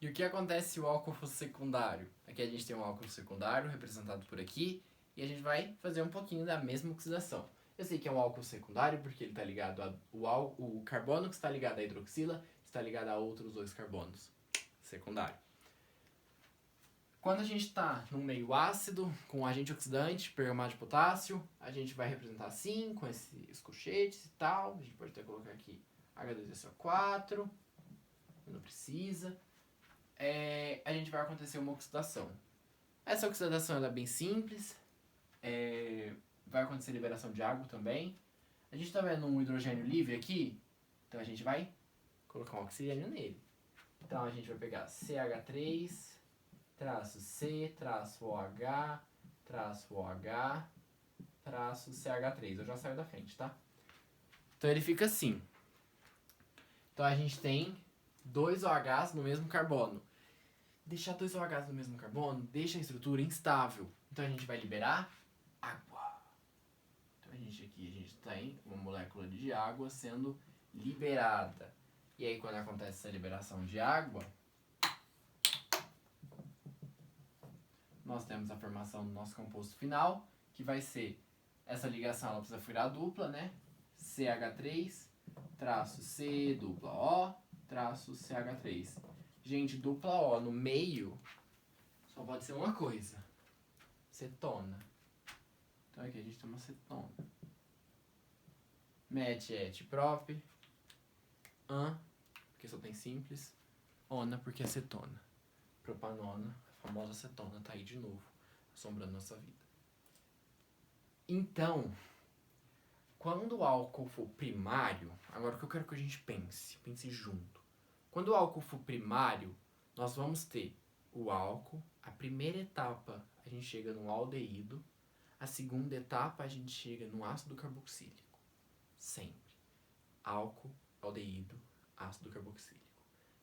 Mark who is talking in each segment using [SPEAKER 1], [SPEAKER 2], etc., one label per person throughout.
[SPEAKER 1] E o que acontece se o álcool fosse secundário? Aqui a gente tem um álcool secundário representado por aqui e a gente vai fazer um pouquinho da mesma oxidação. Eu sei que é um álcool secundário porque ele está ligado o carbono que está ligado à hidroxila está ligado a outros dois carbonos. Secundário. Quando a gente está num meio ácido, com agente oxidante, pergamato de potássio, a gente vai representar assim, com esses colchetes e tal. A gente pode até colocar aqui H2SO4, não precisa. A gente vai acontecer uma oxidação. Essa oxidação ela é bem simples, vai acontecer liberação de água também. A gente está vendo um hidrogênio livre aqui, então a gente vai colocar um oxigênio nele. Então a gente vai pegar CH3, traço C, traço OH, traço OH, traço CH3. Eu já saio da frente, tá? Então ele fica assim. Então a gente tem dois OHs no mesmo carbono. Deixar dois OHs no mesmo carbono deixa a estrutura instável. Então a gente vai liberar água. Então a gente tem uma molécula de água sendo liberada. E aí quando acontece essa liberação de água, nós temos a formação do nosso composto final, que vai ser, essa ligação ela precisa virar dupla, né? CH3, traço C, dupla O, traço CH3. Gente, dupla O no meio só pode ser uma coisa. Cetona. Então aqui a gente tem uma cetona. Met é prop. An, porque só tem simples. Ona, porque é cetona. Propanona, a famosa cetona, tá aí de novo, assombrando nossa vida. Então, quando o álcool for primário, agora o que eu quero que a gente pense junto. Quando o álcool for primário, nós vamos ter o álcool, a primeira etapa a gente chega no aldeído, a segunda etapa a gente chega no ácido carboxílico. Sempre. Álcool, aldeído, ácido carboxílico.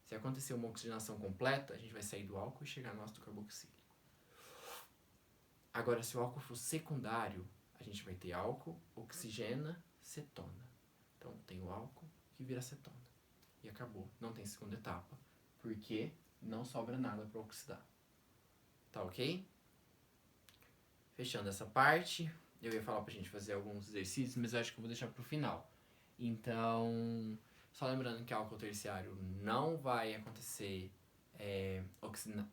[SPEAKER 1] Se acontecer uma oxigenação completa, a gente vai sair do álcool e chegar no ácido carboxílico. Agora, se o álcool for secundário, a gente vai ter álcool, oxigena, cetona. Então, tem o álcool que vira cetona. E acabou. Não tem segunda etapa, porque não sobra nada para oxidar. Tá ok? Fechando essa parte, eu ia falar pra gente fazer alguns exercícios, mas eu acho que eu vou deixar pro final. Então, só lembrando que álcool terciário não vai acontecer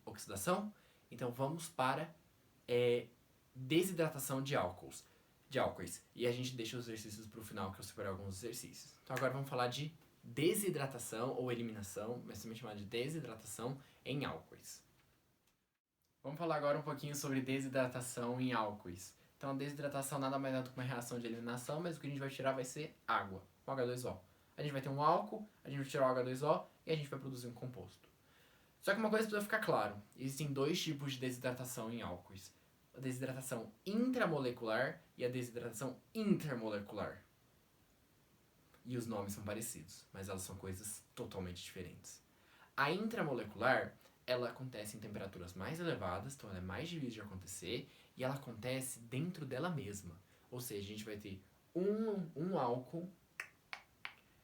[SPEAKER 1] oxidação. Então, vamos para desidratação de álcools. E a gente deixa os exercícios pro final, que eu separei alguns exercícios. Então, agora vamos falar de desidratação ou eliminação, mas também chamada de desidratação em álcoois. Vamos falar agora um pouquinho sobre desidratação em álcoois. Então, a desidratação nada mais é do que uma reação de eliminação, mas o que a gente vai tirar vai ser água, o H2O. A gente vai ter um álcool, a gente vai tirar o H2O e a gente vai produzir um composto. Só que uma coisa precisa ficar claro: existem dois tipos de desidratação em álcoois. A desidratação intramolecular e a desidratação intermolecular. E os nomes são parecidos, mas elas são coisas totalmente diferentes. A intramolecular, ela acontece em temperaturas mais elevadas, então ela é mais difícil de acontecer, e ela acontece dentro dela mesma. Ou seja, a gente vai ter um álcool,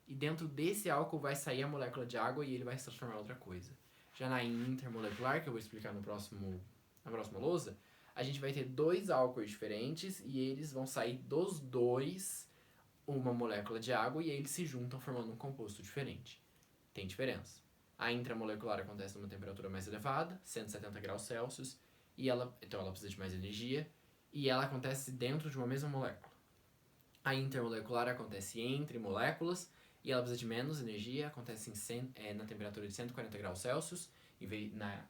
[SPEAKER 1] e dentro desse álcool vai sair a molécula de água e ele vai se transformar em outra coisa. Já na intermolecular, que eu vou explicar na próxima lousa, a gente vai ter dois álcoois diferentes e eles vão sair dos dois uma molécula de água e eles se juntam formando um composto diferente. Tem diferença. A intramolecular acontece numa temperatura mais elevada, 170 graus Celsius, então ela precisa de mais energia, e ela acontece dentro de uma mesma molécula. A intermolecular acontece entre moléculas, e ela precisa de menos energia, acontece na temperatura de 140 graus Celsius,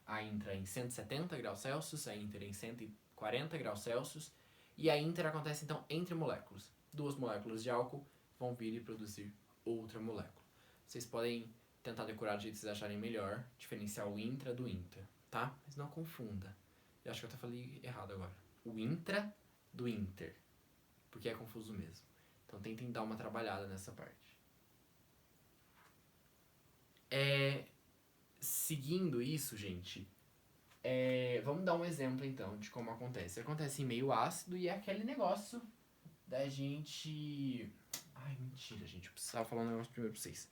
[SPEAKER 1] a intra em 170 graus Celsius, a inter em 140 graus Celsius, e a inter acontece então entre moléculas. Duas moléculas de álcool vão vir e produzir outra molécula. Vocês podem tentar decorar do jeito que vocês acharem melhor, diferenciar o intra do inter, tá? Mas não confunda. Eu acho que eu até falei errado agora. O intra do inter, porque é confuso mesmo. Então tentem dar uma trabalhada nessa parte. Seguindo isso, gente, vamos dar um exemplo então de como acontece. Acontece em meio ácido e é aquele negócio da gente... Ai, mentira, gente. Eu precisava falar um negócio primeiro pra vocês.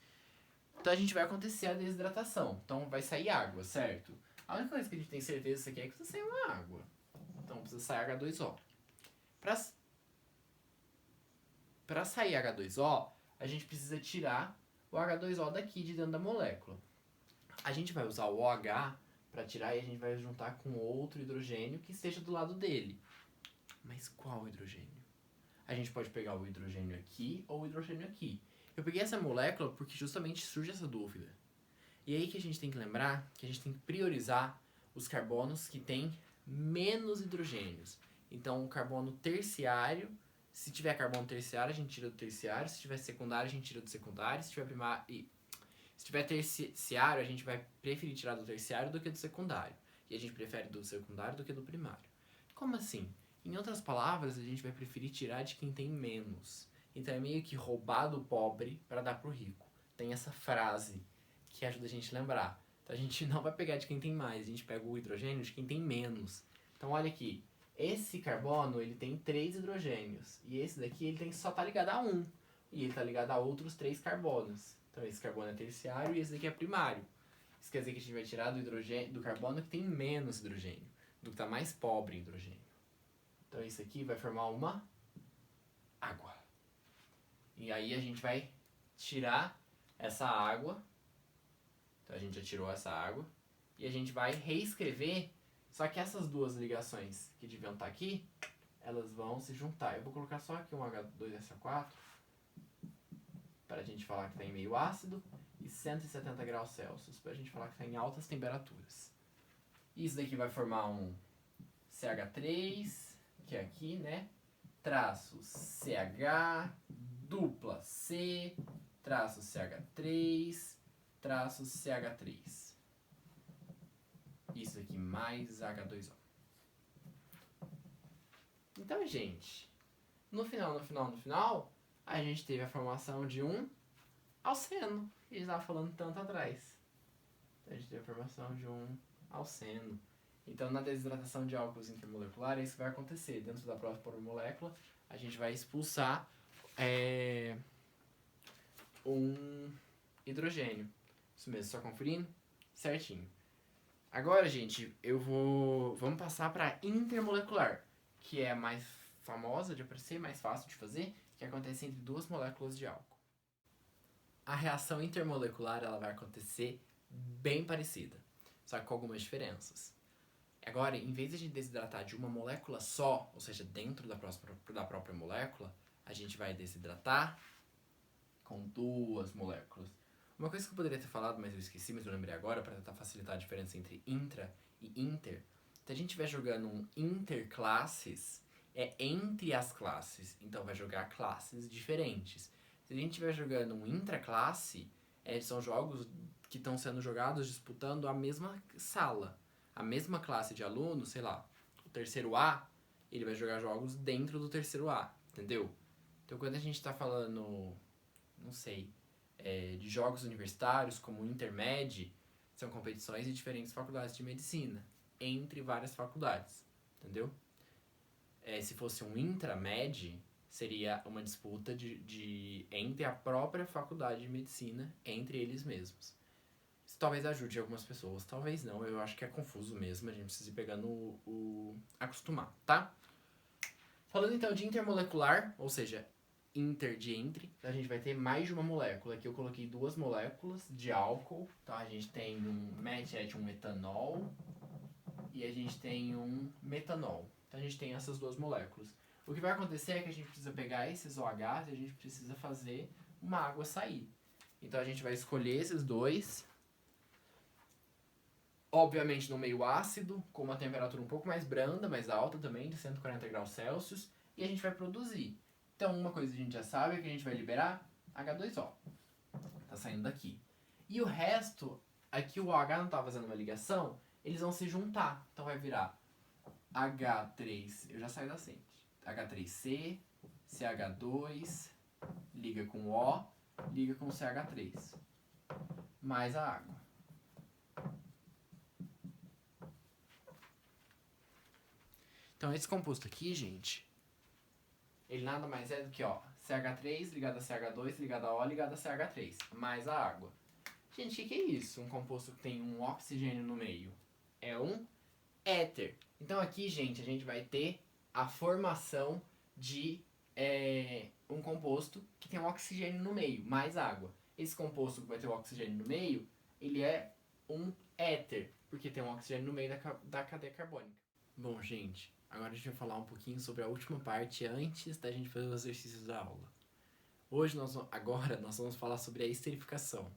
[SPEAKER 1] Então a gente vai acontecer a desidratação. Então vai sair água, certo? A única coisa que a gente tem certeza disso aqui é que precisa sair uma água. Então precisa sair H2O. Para sair H2O, a gente precisa tirar o H2O daqui de dentro da molécula. A gente vai usar o OH para tirar e a gente vai juntar com outro hidrogênio que esteja do lado dele. Mas qual hidrogênio? A gente pode pegar o hidrogênio aqui ou o hidrogênio aqui. Eu peguei essa molécula porque justamente surge essa dúvida. E aí que a gente tem que lembrar que a gente tem que priorizar os carbonos que têm menos hidrogênios. Então, o carbono terciário, se tiver carbono terciário, a gente tira do terciário. Se tiver secundário, a gente tira do secundário. Se tiver terciário, a gente vai preferir tirar do terciário do que do secundário. E a gente prefere do secundário do que do primário. Como assim? Em outras palavras, a gente vai preferir tirar de quem tem menos. Então é meio que roubar do pobre para dar pro rico. Tem essa frase que ajuda a gente a lembrar. Então a gente não vai pegar de quem tem mais, a gente pega o hidrogênio de quem tem menos. Então olha aqui, esse carbono ele tem 3 hidrogênios. E esse daqui ele só tá ligado a 1. E ele tá ligado a outros 3 carbonos. Então esse carbono é terciário e esse daqui é primário. Isso quer dizer que a gente vai tirar do carbono que tem menos hidrogênio. Do que tá mais pobre em hidrogênio. Então isso aqui vai formar uma água. E aí a gente vai tirar essa água. Então a gente já tirou essa água. E a gente vai reescrever. Só que essas duas ligações que deviam estar aqui, elas vão se juntar. Eu vou colocar só aqui um H2SO4. Para a gente falar que está em meio ácido. E 170 graus Celsius. Para a gente falar que está em altas temperaturas. Isso daqui vai formar um CH3. Que é aqui, né? Traço CH, dupla C, traço CH3, traço CH3. Isso aqui mais H2O. Então, gente, no final, a gente teve a formação de um alceno. Que a gente estava falando tanto atrás. Então, a gente teve a formação de um alceno. Então, na desidratação de álcools intermoleculares, isso vai acontecer. Dentro da própria molécula, a gente vai expulsar um hidrogênio. Isso mesmo, só conferindo? Certinho. Agora, gente, vamos passar para intermolecular, que é a mais famosa de aparecer, mais fácil de fazer, que acontece entre duas moléculas de álcool. A reação intermolecular ela vai acontecer bem parecida, só que com algumas diferenças. Agora, em vez de a gente desidratar de uma molécula só, ou seja, dentro da própria molécula, a gente vai desidratar com duas moléculas. Uma coisa que eu poderia ter falado, mas eu esqueci, mas eu lembrei agora, para tentar facilitar a diferença entre intra e inter. Se a gente estiver jogando um interclasses, é entre as classes, então vai jogar classes diferentes. Se a gente estiver jogando um intraclasse, são jogos que estão sendo jogados disputando a mesma sala. A mesma classe de alunos, sei lá, o terceiro A, ele vai jogar jogos dentro do terceiro A, entendeu? Então quando a gente tá falando, não sei, de jogos universitários como o Intermed, são competições de diferentes faculdades de medicina, entre várias faculdades, entendeu? Se fosse um Intramed, seria uma disputa entre a própria faculdade de medicina, entre eles mesmos. Isso talvez ajude algumas pessoas, talvez não, eu acho que é confuso mesmo, a gente precisa ir pegando acostumar, tá? Falando então de intermolecular, ou seja, inter de entre, a gente vai ter mais de uma molécula. Aqui eu coloquei duas moléculas de álcool, tá? A gente tem um um metanol e a gente tem um metanol. Então a gente tem essas duas moléculas. O que vai acontecer é que a gente precisa pegar esses OHs e a gente precisa fazer uma água sair. Então a gente vai escolher esses dois, obviamente no meio ácido, com uma temperatura um pouco mais branda, mais alta também, de 140 graus Celsius, e a gente vai produzir. Então uma coisa que a gente já sabe é que a gente vai liberar H2O. Tá saindo daqui. E o resto, aqui o OH não tá fazendo uma ligação, eles vão se juntar. Então vai virar H3, eu já saio da frente. H3C, CH2, liga com O, liga com CH3. Mais a água. Então esse composto aqui, gente, ele nada mais é do que, ó, CH3 ligado a CH2 ligado a O ligado a CH3, mais a água. Gente, o que é isso? Um composto que tem um oxigênio no meio. É um éter. Então aqui, gente, a gente vai ter a formação de um composto que tem um oxigênio no meio, mais água. Esse composto que vai ter o oxigênio no meio, ele é um éter, porque tem um oxigênio no meio da cadeia carbônica. Bom, gente, agora a gente vai falar um pouquinho sobre a última parte antes da gente fazer os exercícios da aula. Agora nós vamos falar sobre a esterificação.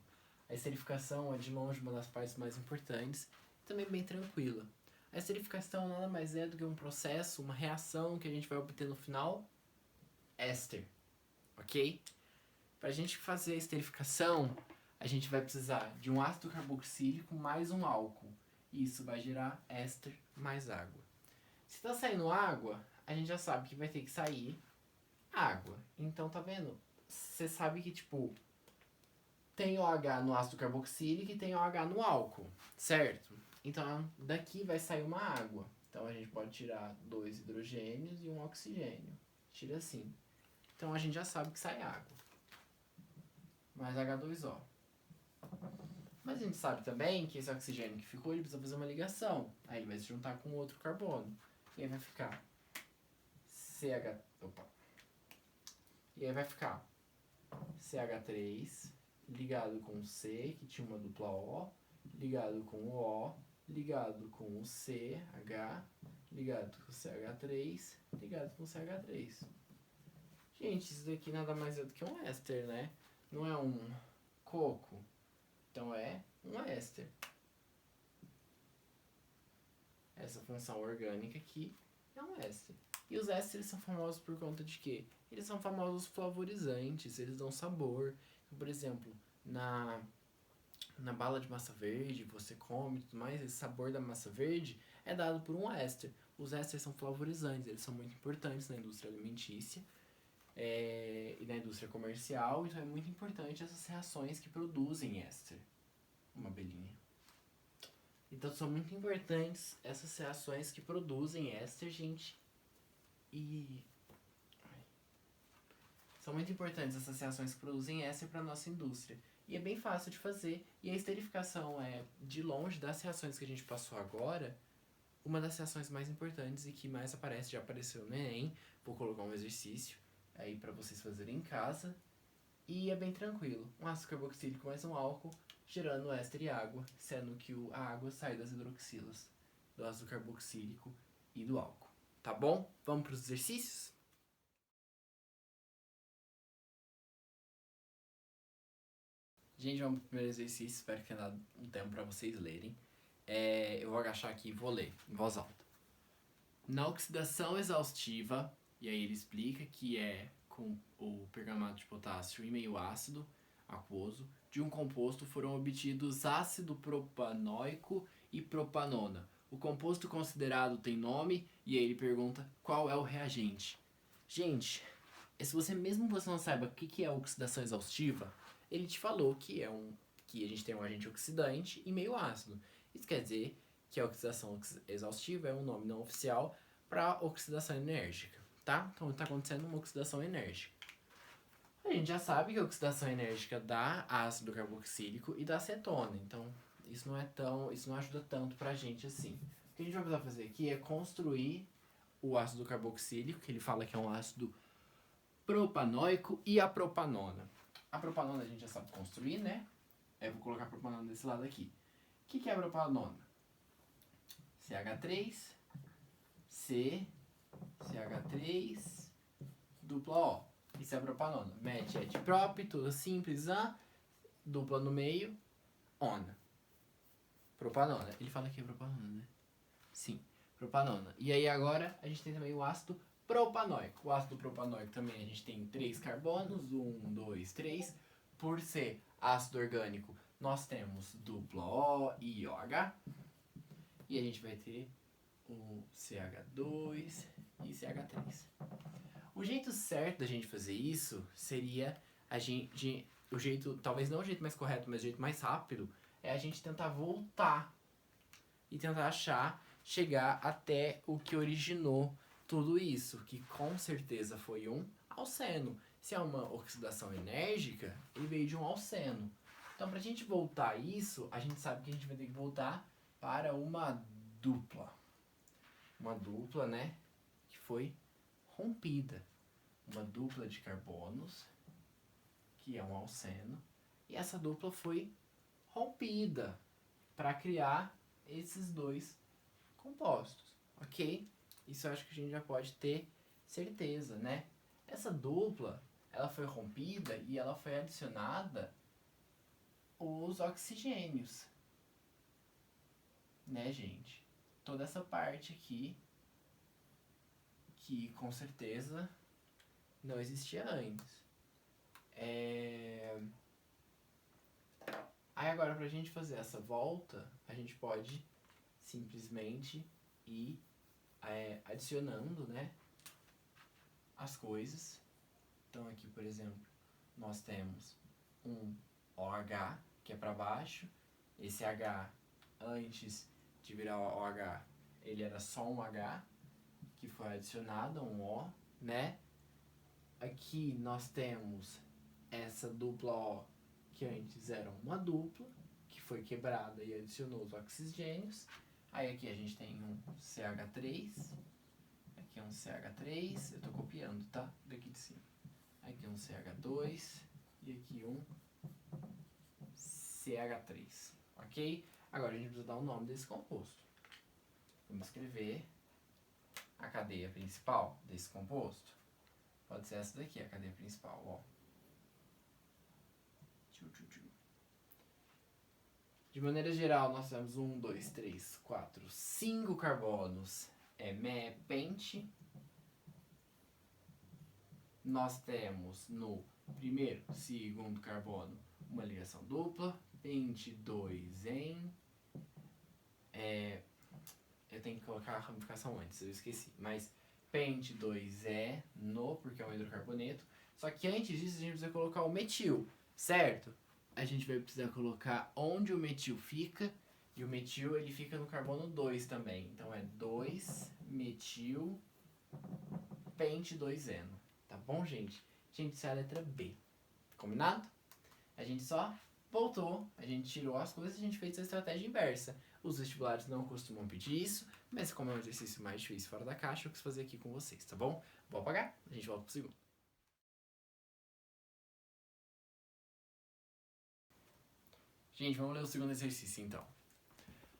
[SPEAKER 1] A esterificação é de longe uma das partes mais importantes e também bem tranquila. A esterificação nada mais é do que um processo, uma reação que a gente vai obter no final, éster, ok? Para a gente fazer a esterificação, a gente vai precisar de um ácido carboxílico mais um álcool. E isso vai gerar éster mais água. Se está saindo água, a gente já sabe que vai ter que sair água. Então, tá vendo? Você sabe que, tipo, tem OH no ácido carboxílico e tem OH no álcool, certo? Então, daqui vai sair uma água. Então, a gente pode tirar 2 hidrogênios e um oxigênio. Tira assim. Então, a gente já sabe que sai água. Mais H2O. Mas a gente sabe também que esse oxigênio que ficou, ele precisa fazer uma ligação. Aí ele vai se juntar com outro carbono. E aí vai ficar E aí vai ficar CH3 ligado com o C, que tinha uma dupla O, ligado com o O, ligado com o CH, ligado com o CH3, ligado com o CH3. Gente, isso daqui nada mais é do que um éster, né? Não é um coco. Então é um éster. Essa função orgânica aqui é um éster. E os ésteres são famosos por conta de quê? Eles são famosos flavorizantes, eles dão sabor. Por exemplo, na bala de massa verde, você come e tudo mais, esse sabor da massa verde é dado por um éster. Os ésteres são flavorizantes, eles são muito importantes na indústria alimentícia e na indústria comercial, então é muito importante essas reações que produzem éster. Uma abelhinha. Então são muito importantes essas reações que produzem éster, gente. São muito importantes essas reações que produzem éster para a nossa indústria. E é bem fácil de fazer. E a esterificação é, de longe, das reações que a gente passou agora, uma das reações mais importantes e que mais aparece, já apareceu no Enem. Vou colocar um exercício aí para vocês fazerem em casa. E é bem tranquilo. Um ácido carboxílico mais um álcool, gerando éster e água, sendo que a água sai das hidroxilas, do ácido carboxílico e do álcool. Tá bom? Vamos para os exercícios? Gente, vamos pro primeiro exercício. Espero que tenha dado um tempo para vocês lerem. Eu vou agachar aqui e vou ler em voz alta. Na oxidação exaustiva, e aí ele explica que é com o pergamato de potássio e meio ácido aquoso, de um composto foram obtidos ácido propanoico e propanona. O composto considerado tem nome e aí ele pergunta qual é o reagente. Gente, se você não saiba o que é oxidação exaustiva, ele te falou que que a gente tem um agente oxidante e meio ácido. Isso quer dizer que a oxidação exaustiva é um nome não oficial para oxidação enérgica, tá? Então está acontecendo uma oxidação enérgica. A gente já sabe que a oxidação enérgica dá ácido carboxílico e dá acetona, então isso não ajuda tanto pra gente assim. O que a gente vai precisar fazer aqui é construir o ácido carboxílico, que ele fala que é um ácido propanoico, e a propanona. A propanona a gente já sabe construir, né? Eu vou colocar a propanona desse lado aqui. O que é a propanona? CH3, C, CH3, dupla O. Isso é a propanona. Met é prop, tudo simples, dupla no meio, ona. Propanona. Ele fala que é propanona, né? Sim, propanona. E aí agora a gente tem também o ácido propanoico. O ácido propanoico também a gente tem 3 carbonos, 1, 2, 3. Por ser ácido orgânico, nós temos dupla O e OH. E a gente vai ter o CH2 e CH3. O jeito certo da gente fazer isso seria talvez não o jeito mais correto, mas o jeito mais rápido, é a gente tentar voltar e tentar chegar até o que originou tudo isso, que com certeza foi um alceno. Se é uma oxidação enérgica, ele veio de um alceno. Então, pra gente voltar a isso, a gente sabe que a gente vai ter que voltar para uma dupla. Uma dupla, né, que foi rompida. Uma dupla de carbonos, que é um alceno, e essa dupla foi rompida para criar esses dois compostos, ok? Isso eu acho que a gente já pode ter certeza, né? Essa dupla, ela foi rompida e ela foi adicionada os oxigênios, né, gente? Toda essa parte aqui, que com certeza não existia antes. Aí agora, pra gente fazer essa volta, a gente pode simplesmente ir adicionando, né, as coisas. Então aqui, por exemplo, nós temos um OH, que é para baixo. Esse H, antes de virar OH, ele era só um H, que foi adicionado, um O, né? Aqui nós temos essa dupla O, que antes era uma dupla, que foi quebrada e adicionou os oxigênios. Aí aqui a gente tem um CH3, aqui é um CH3, eu tô copiando, tá? Daqui de cima. Aqui um CH2 e aqui um CH3, ok? Agora a gente precisa dar o nome desse composto. Vamos escrever a cadeia principal desse composto. Pode ser essa daqui, a cadeia principal, ó. De maneira geral, nós temos 1, 2, 3, 4, 5 carbonos. Pente. Nós temos no primeiro, segundo carbono uma ligação dupla. Pente 2 em... eu tenho que colocar a ramificação antes, eu esqueci. Mas pente 2 é no, porque é um hidrocarboneto. Só que antes disso a gente precisa colocar o metil, certo? A gente vai precisar colocar onde o metil fica. E o metil ele fica no carbono 2 também. Então é 2-metil pente 2-eno. Tá bom, gente? Gente, isso é a letra B. Combinado? A gente só voltou, a gente tirou as coisas e a gente fez a estratégia inversa. Os vestibulares não costumam pedir isso, mas como é um exercício mais difícil fora da caixa, eu quis fazer aqui com vocês, tá bom? Vou apagar, a gente volta pro segundo. Gente, vamos ler o segundo exercício então.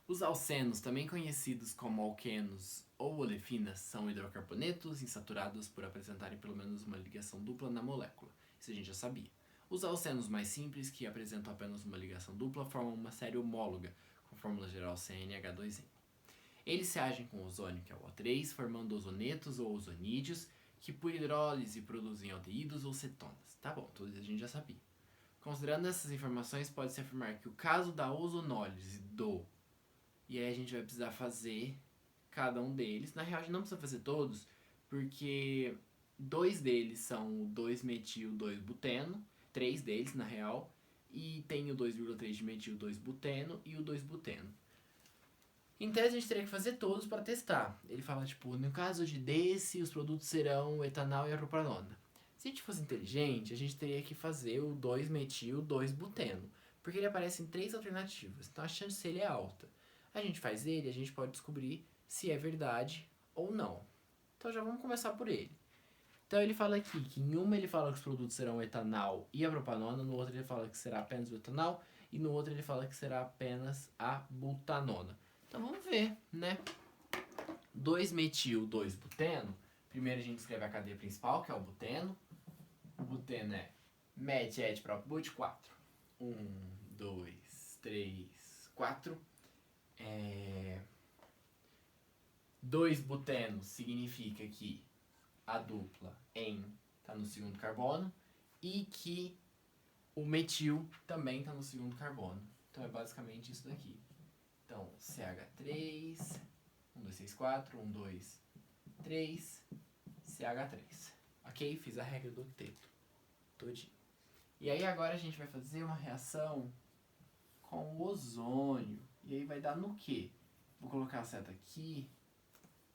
[SPEAKER 1] Os alcenos, também conhecidos como alquenos ou olefinas, são hidrocarbonetos insaturados por apresentarem pelo menos uma ligação dupla na molécula. Isso a gente já sabia. Os alcenos mais simples, que apresentam apenas uma ligação dupla, formam uma série homóloga, com fórmula geral CnH2n. Eles se agem com o ozônio, que é o O3, formando ozonetos ou ozonídeos, que por hidrólise produzem aldeídos ou cetonas. Tá bom, tudo isso a gente já sabia. Considerando essas informações, pode-se afirmar que o caso da ozonólise e aí a gente vai precisar fazer cada um deles. Na real, a gente não precisa fazer todos, porque 2 deles são o 2-metil-2-buteno, 3 deles, na real, e tem o 2,3 de metil 2-buteno e o 2-buteno. Em tese, a gente teria que fazer todos para testar. Ele fala, tipo, no caso desse, os produtos serão o etanol e a propanona. Se a gente fosse inteligente, a gente teria que fazer o 2-metil 2-buteno, porque ele aparece em 3 alternativas, então a chance dele é alta. A gente faz ele, a gente pode descobrir se é verdade ou não. Então já vamos começar por ele. Então ele fala aqui que em uma ele fala que os produtos serão o etanol e a propanona, no outro ele fala que será apenas o etanol e no outro ele fala que será apenas a butanona. Então vamos ver, né? 2-metil 2-buteno. Primeiro a gente escreve a cadeia principal, que é o buteno. O buteno é met, et, prop, but, 4. 1, 2, 3, 4. 2-buteno significa que a dupla em está no segundo carbono e que o metil também está no segundo carbono. Então é basicamente isso daqui. Então, CH3, 1, 2, 3, 4, 1, 2, 3, CH3. Ok? Fiz a regra do octeto todinho. E aí agora a gente vai fazer uma reação com o ozônio. E aí vai dar no quê? Vou colocar a seta aqui,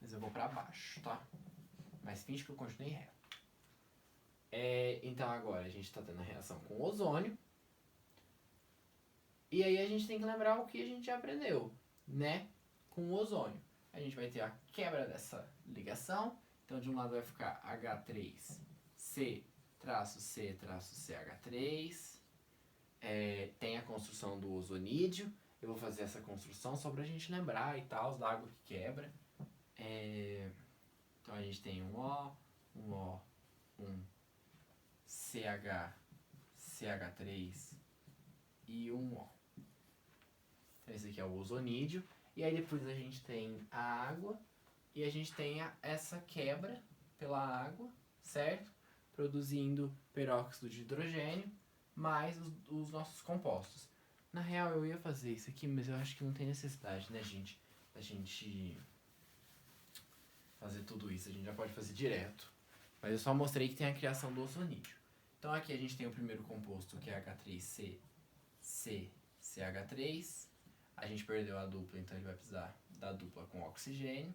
[SPEAKER 1] mas eu vou pra baixo, tá? Mas finge que eu continuei reto. Então agora a gente tá tendo a reação com o ozônio. E aí a gente tem que lembrar o que a gente já aprendeu, né? Com o ozônio. A gente vai ter a quebra dessa ligação. Então, de um lado vai ficar H3C-C-CH3. Tem a construção do ozonídeo. Eu vou fazer essa construção só pra gente lembrar e tal, da água que quebra. Então, a gente tem um O, um CH, CH3 e um O. Então, esse aqui é o ozonídeo. E aí depois a gente tem a água e a gente tem essa quebra pela água, certo? Produzindo peróxido de hidrogênio mais os nossos compostos. Na real eu ia fazer isso aqui, mas eu acho que não tem necessidade, né, gente? Da gente fazer tudo isso, a gente já pode fazer direto. Mas eu só mostrei que tem a criação do ozonídeo. Então aqui a gente tem o primeiro composto, que é H3CCCH3. A gente perdeu a dupla, então ele vai precisar da dupla com oxigênio.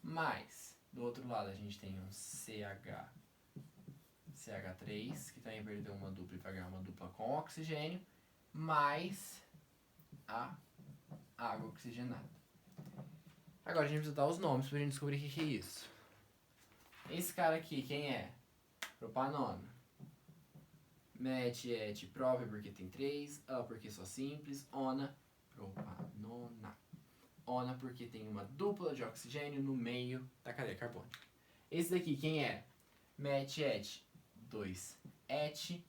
[SPEAKER 1] Mas, do outro lado, a gente tem um CH3, que também perdeu uma dupla e vai ganhar uma dupla com oxigênio, mais a água oxigenada. Agora a gente precisa dar os nomes pra gente descobrir o que é isso. Esse cara aqui, quem é? Propanona. Met, et, prop, porque tem 3. A, porque só simples. Ona, propanona. Ona, porque tem uma dupla de oxigênio no meio da cadeia carbônica. Esse daqui, quem é? Met, et, 2. Et,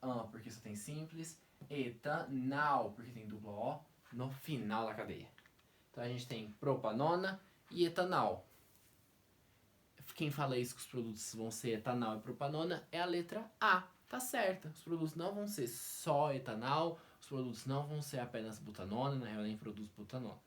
[SPEAKER 1] an, porque só tem simples. Etanal, porque tem dupla O no final da cadeia. Então a gente tem propanona e etanal. Quem fala isso que os produtos vão ser etanal e propanona é a letra A. Tá certa. Os produtos não vão ser só etanal, os produtos não vão ser apenas butanona, na real nem produz butanona.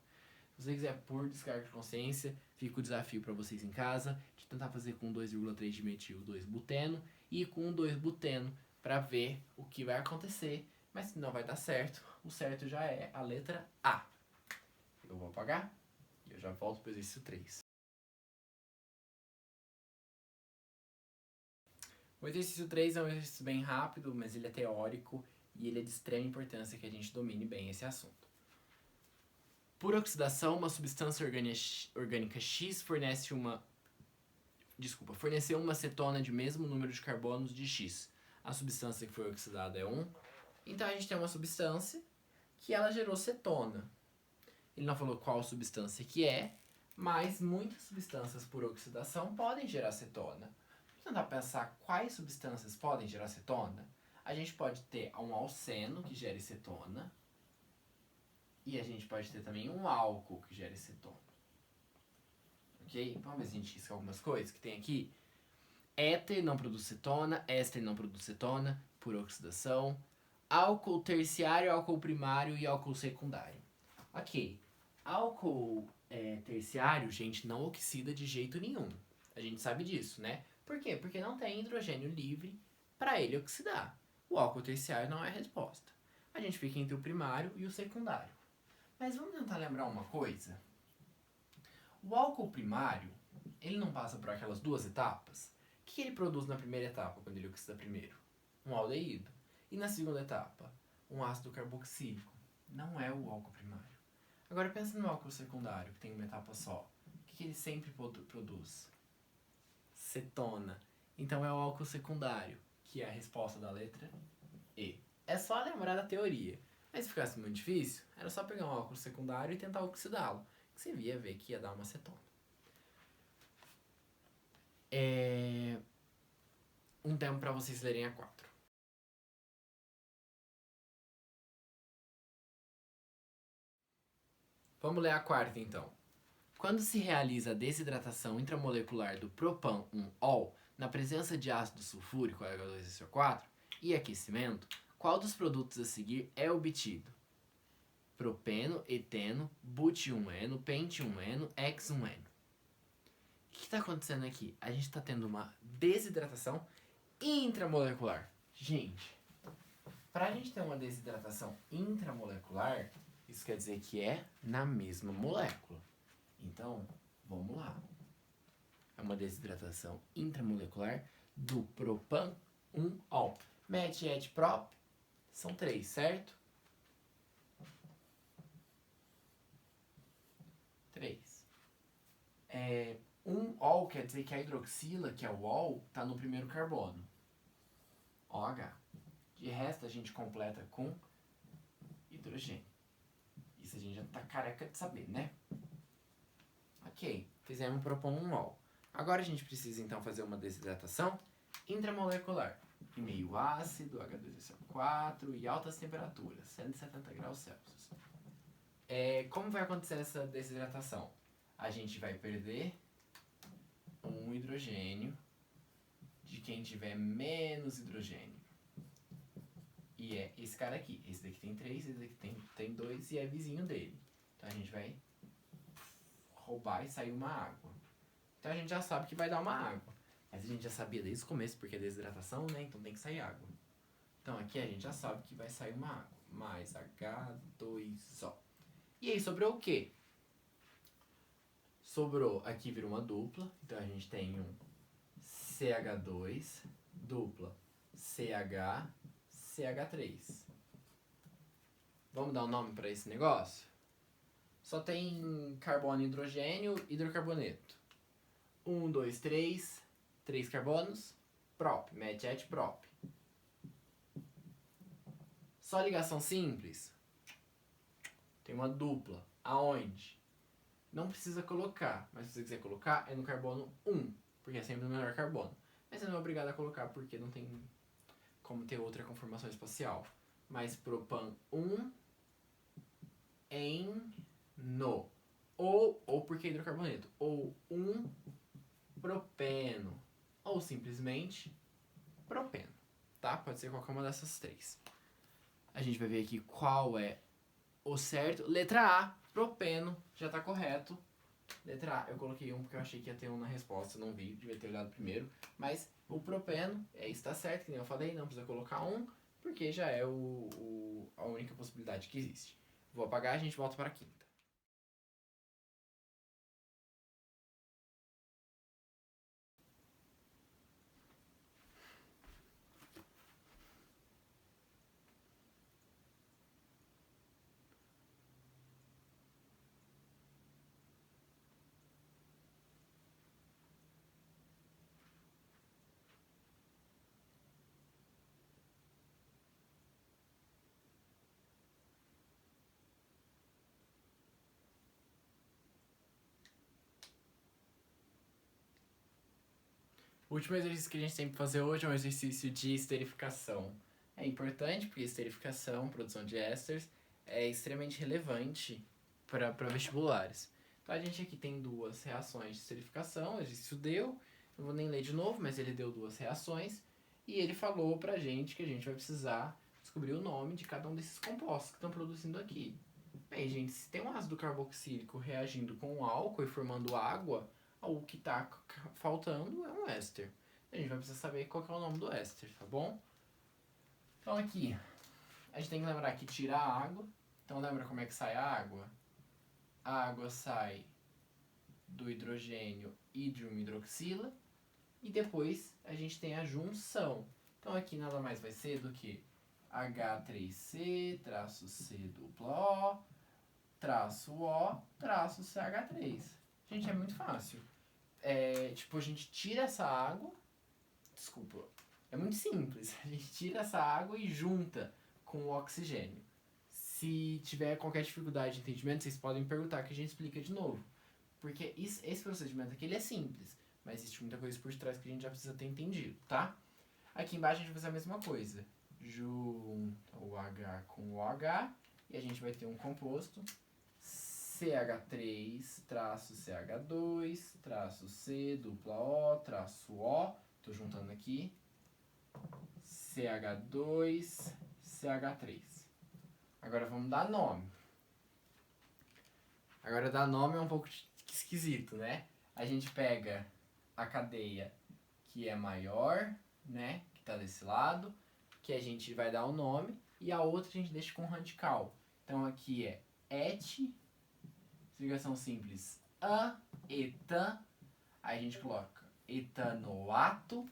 [SPEAKER 1] Se você quiser por descarga de consciência, fica o desafio para vocês em casa de tentar fazer com 2,3 de metil 2-buteno e com 2-buteno para ver o que vai acontecer, mas se não vai dar certo, o certo já é a letra A. Eu vou apagar e eu já volto para o exercício 3. O exercício 3 é um exercício bem rápido, mas ele é teórico e ele é de extrema importância que a gente domine bem esse assunto. Por oxidação, uma substância orgânica X forneceu uma cetona de mesmo número de carbonos de X. A substância que foi oxidada é 1. Então a gente tem uma substância que ela gerou cetona. Ele não falou qual substância que é, mas muitas substâncias por oxidação podem gerar cetona. Vamos tentar pensar quais substâncias podem gerar cetona? A gente pode ter um alceno que gere cetona. E a gente pode ter também um álcool que gere cetona. Ok? Vamos ver se a gente risca algumas coisas que tem aqui. Éter não produz cetona, éster não produz cetona por oxidação. Álcool terciário, álcool primário e álcool secundário. Ok. Álcool terciário, gente, não oxida de jeito nenhum. A gente sabe disso, né? Por quê? Porque não tem hidrogênio livre para ele oxidar. O álcool terciário não é a resposta. A gente fica entre o primário e o secundário. Mas vamos tentar lembrar uma coisa. O álcool primário, ele não passa por aquelas duas etapas? O que ele produz na primeira etapa, quando ele oxida primeiro? Um aldeído. E na segunda etapa? Um ácido carboxílico. Não é o álcool primário. Agora pensa no álcool secundário, que tem uma etapa só. O que ele sempre produz? Cetona. Então é o álcool secundário, que é a resposta da letra E. É só lembrar da teoria. Mas se ficasse muito difícil, era só pegar um álcool secundário e tentar oxidá-lo. Que você via ver que ia dar uma cetona. Um tempo para vocês lerem a 4. Vamos ler a quarta então. Quando se realiza a desidratação intramolecular do propan-1-ol na presença de ácido sulfúrico H2SO4 e aquecimento, qual dos produtos a seguir é obtido? Propeno, eteno, but1-eno, pent1-eno, hex1-eno. O que está acontecendo aqui? A gente está tendo uma desidratação intramolecular. Gente, para a gente ter uma desidratação intramolecular, isso quer dizer que é na mesma molécula. Então, vamos lá. É uma desidratação intramolecular do propan-1-ol. Met, et, prop são 3, certo? 3. Um ol quer dizer que a hidroxila, que é o ol, está no primeiro carbono. OH. De resto, a gente completa com hidrogênio. Isso a gente já tá careca de saber, né? Ok, fizemos propor um ol. Agora a gente precisa então fazer uma desidratação intramolecular. Em meio ácido, H2SO4 e altas temperaturas, 170 graus Celsius. Como vai acontecer essa desidratação? A gente vai perder um hidrogênio de quem tiver menos hidrogênio. E é esse cara aqui. Esse daqui tem 3, esse daqui tem 2 e é vizinho dele. Então a gente vai roubar e sair uma água. Então a gente já sabe que vai dar uma água. Mas a gente já sabia desde o começo, porque é desidratação, né? Então tem que sair água. Então aqui a gente já sabe que vai sair uma água. Mais H2O. E aí sobrou o quê? Sobrou, aqui vira uma dupla. Então a gente tem um CH2, dupla CH, CH3. Vamos dar um nome para esse negócio? Só tem carbono e hidrogênio, hidrocarboneto. 1, 2, 3. 3 carbonos. Prop, MET, prop. Só ligação simples. Tem uma dupla. Aonde? Não precisa colocar, mas se você quiser colocar, é no carbono 1, porque é sempre o menor carbono. Mas você não é obrigado a colocar, porque não tem como ter outra conformação espacial. Mas propan 1 em no. Ou porque é hidrocarboneto. Ou 1 propeno. Ou simplesmente propeno. Tá? Pode ser qualquer uma dessas 3. A gente vai ver aqui qual é o certo. Letra A, propeno, já tá correto. Letra A, eu coloquei 1 porque eu achei que ia ter 1 na resposta, não vi, devia ter olhado primeiro. Mas o propeno, isso tá certo, que nem eu falei, não precisa colocar 1, porque já é a única possibilidade que existe. Vou apagar e a gente volta para a quinta. O último exercício que a gente tem que fazer hoje é um exercício de esterificação. É importante porque esterificação, produção de ésteres, é extremamente relevante para vestibulares. Então a gente aqui tem 2 reações de esterificação, o exercício deu, não vou nem ler de novo, mas ele deu 2 reações e ele falou pra gente que a gente vai precisar descobrir o nome de cada um desses compostos que estão produzindo aqui. Bem, gente, se tem um ácido carboxílico reagindo com um álcool e formando água, o que tá faltando é um éster. A gente vai precisar saber qual que é o nome do éster, tá bom? Então aqui, a gente tem que lembrar que tira a água. Então lembra como é que sai a água? A água sai do hidrogênio e de uma hidroxila. E depois a gente tem a junção. Então aqui nada mais vai ser do que H3C, traço C dupla O, traço O, traço CH3. Gente, é muito fácil. A gente tira essa água. Desculpa. É muito simples. A gente tira essa água e junta com o oxigênio. Se tiver qualquer dificuldade de entendimento, vocês podem perguntar que a gente explica de novo. Porque esse procedimento aqui ele é simples. Mas existe muita coisa por trás que a gente já precisa ter entendido, tá? Aqui embaixo a gente vai fazer a mesma coisa. Junta o H com o OH. E a gente vai ter um composto CH3, traço CH2, traço C, dupla O, traço O. Tô juntando aqui. CH2, CH3. Agora vamos dar nome. Agora dar nome é um pouco esquisito, né? A gente pega a cadeia que é maior, né? Que tá desse lado. Que a gente vai dar o nome. E a outra a gente deixa com radical. Então aqui é et, ligação simples, etan. Aí a gente coloca etanoato,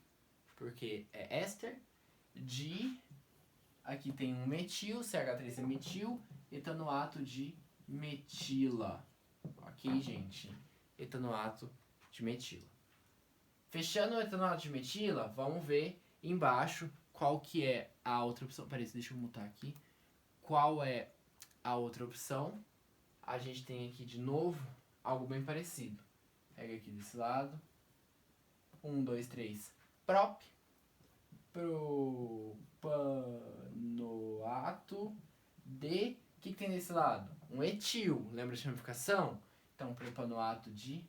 [SPEAKER 1] porque é éster. Aqui tem um metil, CH3 é metil, etanoato de metila. Ok, gente? Etanoato de metila. Fechando o etanoato de metila, vamos ver embaixo qual que é a outra opção. Peraí, deixa eu mutar aqui. Qual é a outra opção? A gente tem aqui de novo algo bem parecido. Pega aqui desse lado. 1, 2, 3. Prop. Propanoato de... O que tem desse lado? Um etil. Lembra de ramificação? Então, propanoato de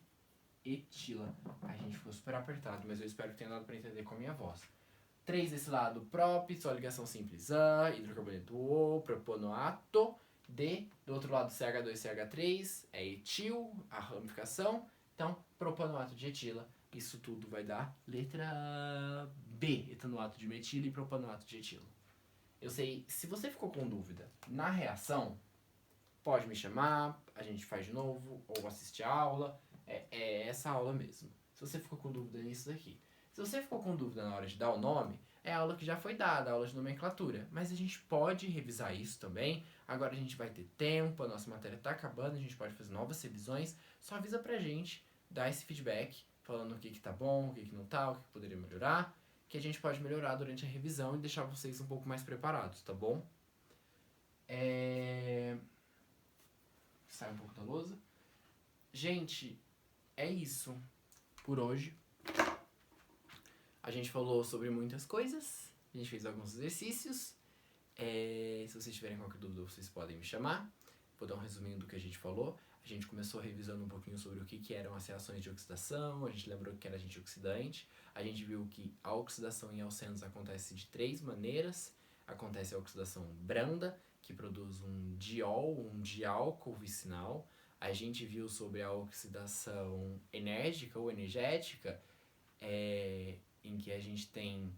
[SPEAKER 1] etila. A gente ficou super apertado, mas eu espero que tenha dado para entender com a minha voz. 3 desse lado, prop, só ligação simples A, hidrocarboneto O, propanoato D. Do outro lado, CH2, CH3, é etil, a ramificação. Então, propanoato de etila. Isso tudo vai dar letra B, etanoato de metila e propanoato de etila. Eu sei, se você ficou com dúvida na reação, pode me chamar, a gente faz de novo, ou assiste a aula. É essa aula mesmo. Se você ficou com dúvida nisso daqui. Se você ficou com dúvida na hora de dar o nome, é a aula que já foi dada, a aula de nomenclatura. Mas a gente pode revisar isso também. Agora a gente vai ter tempo, a nossa matéria está acabando, a gente pode fazer novas revisões. Só avisa pra gente, dá esse feedback, falando o que tá bom, o que não tá, o que poderia melhorar, que a gente pode melhorar durante a revisão e deixar vocês um pouco mais preparados, tá bom? Sai um pouco da lousa. Gente, é isso por hoje. A gente falou sobre muitas coisas, a gente fez alguns exercícios. Se vocês tiverem qualquer dúvida, vocês podem me chamar. Vou dar um resuminho do que a gente falou. A gente começou revisando um pouquinho sobre o que eram as reações de oxidação, a gente lembrou que era agente oxidante, a gente viu que a oxidação em alcenos acontece de 3 maneiras. Acontece a oxidação branda, que produz um diol, um diálcool vicinal. A gente viu sobre a oxidação enérgica ou energética, em que a gente tem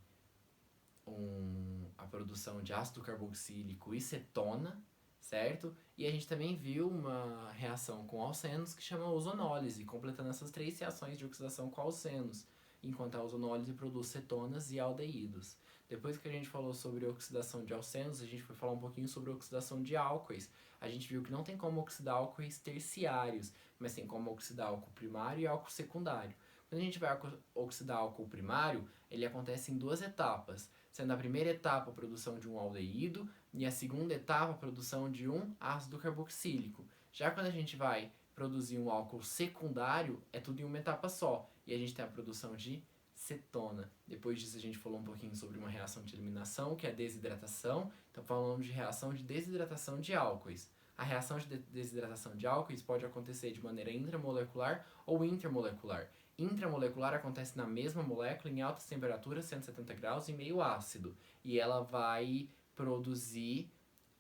[SPEAKER 1] a produção de ácido carboxílico e cetona, certo? E a gente também viu uma reação com alcenos que chama ozonólise, completando essas 3 reações de oxidação com alcenos, enquanto a ozonólise produz cetonas e aldeídos. Depois que a gente falou sobre oxidação de alcenos, a gente foi falar um pouquinho sobre oxidação de álcoois. A gente viu que não tem como oxidar álcoois terciários, mas tem como oxidar álcool primário e álcool secundário. Quando a gente vai oxidar álcool primário, ele acontece em 2 etapas, sendo a primeira etapa a produção de um aldeído e a segunda etapa a produção de um ácido carboxílico. Já quando a gente vai produzir um álcool secundário, é tudo em uma etapa só, e a gente tem a produção de cetona. Depois disso a gente falou um pouquinho sobre uma reação de eliminação, que é a desidratação. Então falamos de reação de desidratação de álcoois. A reação de desidratação de álcoois pode acontecer de maneira intramolecular ou intermolecular. Intramolecular acontece na mesma molécula em altas temperaturas, 170 graus, e meio ácido. E ela vai produzir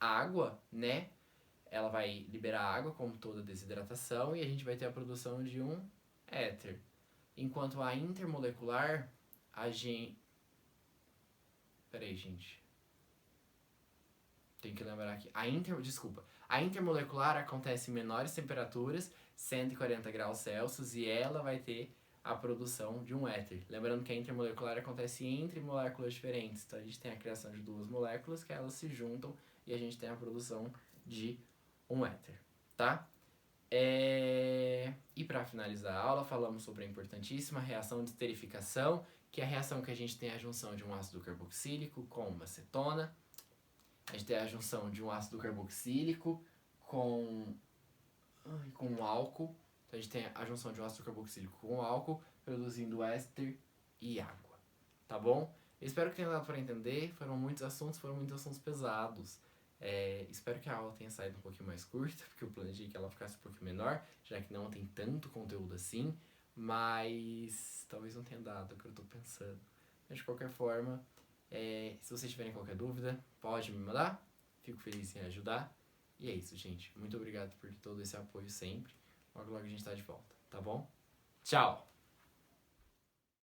[SPEAKER 1] água, né? Ela vai liberar água, como toda desidratação, e a gente vai ter a produção de um éter. Enquanto a intermolecular, a gente... Peraí, gente. Tem que lembrar aqui. A intermolecular acontece em menores temperaturas, 140 graus Celsius, e ela vai ter a produção de um éter. Lembrando que a intermolecular acontece entre moléculas diferentes. Então a gente tem a criação de 2 moléculas que elas se juntam e a gente tem a produção de um éter, tá? E para finalizar a aula, falamos sobre a importantíssima reação de esterificação, que é a reação que a gente tem a junção de um ácido carboxílico com uma cetona. A gente tem a junção de um ácido carboxílico com um álcool. Então a gente tem a junção de um ácido carboxílico com álcool, produzindo éster e água. Tá bom? Eu espero que tenha dado para entender. Foram muitos assuntos pesados. Espero que a aula tenha saído um pouquinho mais curta, porque eu planejei que ela ficasse um pouquinho menor, já que não tem tanto conteúdo assim. Mas talvez não tenha dado o que eu tô pensando. Mas de qualquer forma, se vocês tiverem qualquer dúvida, pode me mandar. Fico feliz em ajudar. E é isso, gente. Muito obrigado por todo esse apoio sempre. Logo, logo a gente tá de volta, tá bom? Tchau!